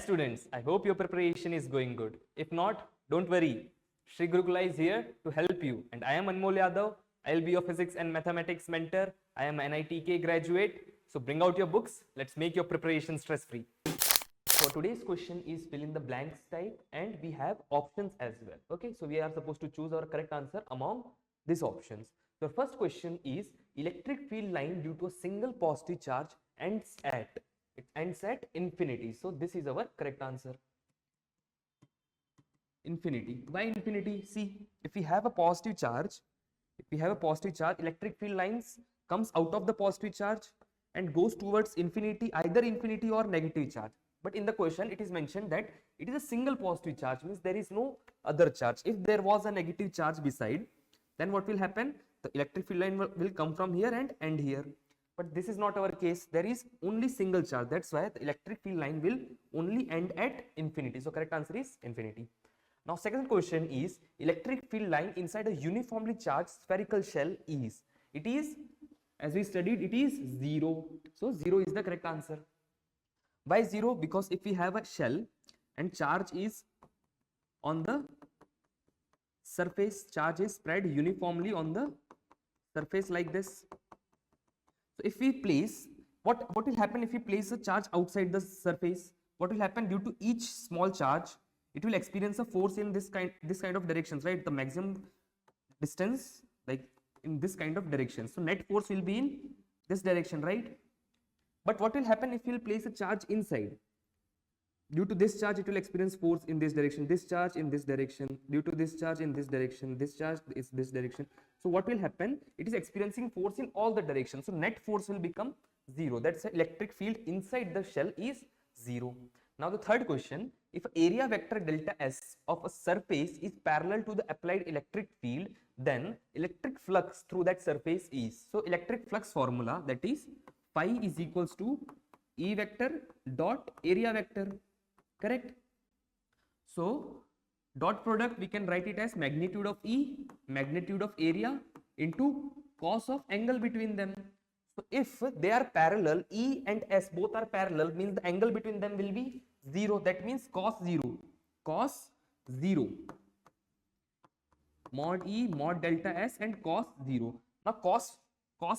students, I hope your preparation is going good. If not, don't worry. Sri Gurukula is here to help you. And I am Anmol Yadav. I will be your physics and mathematics mentor. I am an NITK graduate. So bring out your books. Let's make your preparation stress-free. So today's question is fill in the blanks type, and we have options as well. Okay, so we are supposed to choose our correct answer among these options. The first question is electric field line due to a single positive charge ends at infinity. So this is our correct answer. Infinity. Why infinity? See, if we have a positive charge, electric field lines comes out of the positive charge and goes towards infinity, either infinity or negative charge. But in the question it is mentioned that it is a single positive charge, means there is no other charge. If there was a negative charge beside, then what will happen? The electric field line will come from here and end here. But this is not our case. There is only single charge. That's why the electric field line will only end at infinity. So correct answer is infinity. Now second question is electric field line inside a uniformly charged spherical shell is. It is, as we studied, it is 0. So 0 is the correct answer. Why 0? Because if we have a shell and charge is on the surface, charge is spread uniformly on the surface like this. So if we place, what will happen if we place a charge outside the surface? What will happen? Due to each small charge, it will experience a force in this kind of directions, right? The maximum distance, like in this kind of direction. So net force will be in this direction, right? But what will happen if we will place a charge inside? Due to this charge, it will experience force in this direction, this charge in this direction, due to this charge in this direction, this charge is this direction. So what will happen? It is experiencing force in all the directions. So net force will become 0. That's the electric field inside the shell is 0. Now the third question, if area vector delta S of a surface is parallel to the applied electric field, then electric flux through that surface is. So electric flux formula, that is phi is equals to E vector dot area vector. Correct? So dot product we can write it as magnitude of E, magnitude of area into cos of angle between them. So if they are parallel, E and S both are parallel, means the angle between them will be 0. That means cos 0. Cos 0. Mod E, mod delta S and cos 0. Now cos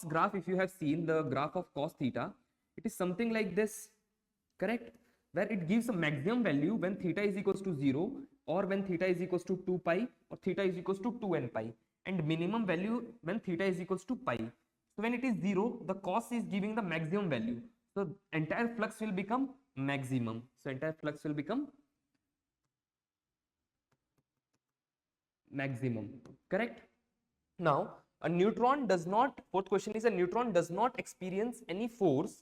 graph, if you have seen the graph of cos theta, it is something like this. Correct? Where it gives a maximum value when theta is equals to 0, or when theta is equals to 2 pi, or theta is equals to 2n pi, and minimum value when theta is equals to pi. So when it is 0, the cos is giving the maximum value. So entire flux will become maximum. So entire flux will become maximum. Correct? Now a neutron does not, fourth question is a neutron does not experience any force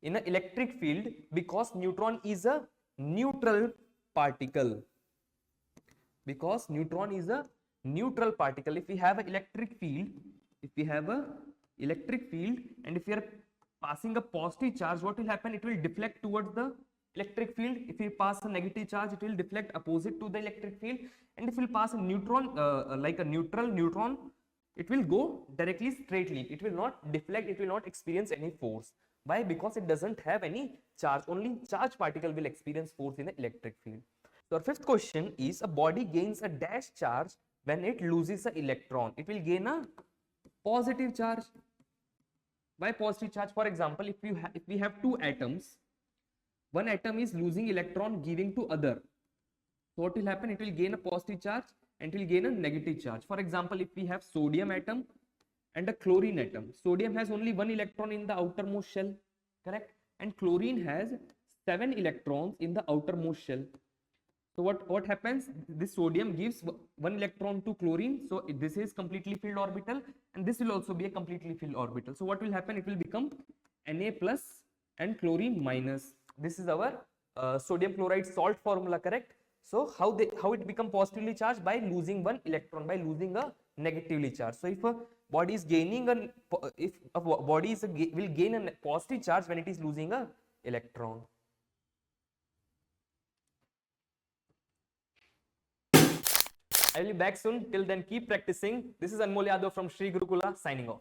in an electric field because neutron is a neutral particle. Because neutron is a neutral particle. If we have an electric field, and if we are passing a positive charge, what will happen? It will deflect towards the electric field. If we pass a negative charge, it will deflect opposite to the electric field. And if we pass a neutron, like a neutral neutron, it will go directly straightly. It will not deflect, it will not experience any force. Why? Because it doesn't have any charge. Only charged particle will experience force in the electric field. So our fifth question is a body gains a dash charge when it loses an electron. It will gain a positive charge. Why positive charge? For example, if we have two atoms, one atom is losing electron giving to other. So what will happen? It will gain a positive charge and it will gain a negative charge. For example, if we have sodium atom and a chlorine atom. Sodium has only one electron in the outermost shell, correct? And chlorine has 7 electrons in the outermost shell. So what happens? This sodium gives 1 electron to chlorine. So this is completely filled orbital, and this will also be a completely filled orbital. So what will happen? It will become Na plus and chlorine minus. This is our sodium chloride salt formula, correct? So how it become positively charged? By losing 1 electron, by losing a negatively charged. So if a body is gaining will gain a positive charge when it is losing a electron. I will be back soon. Till then, keep practicing. This is Anmol Yadav from Sri Gurukula signing off.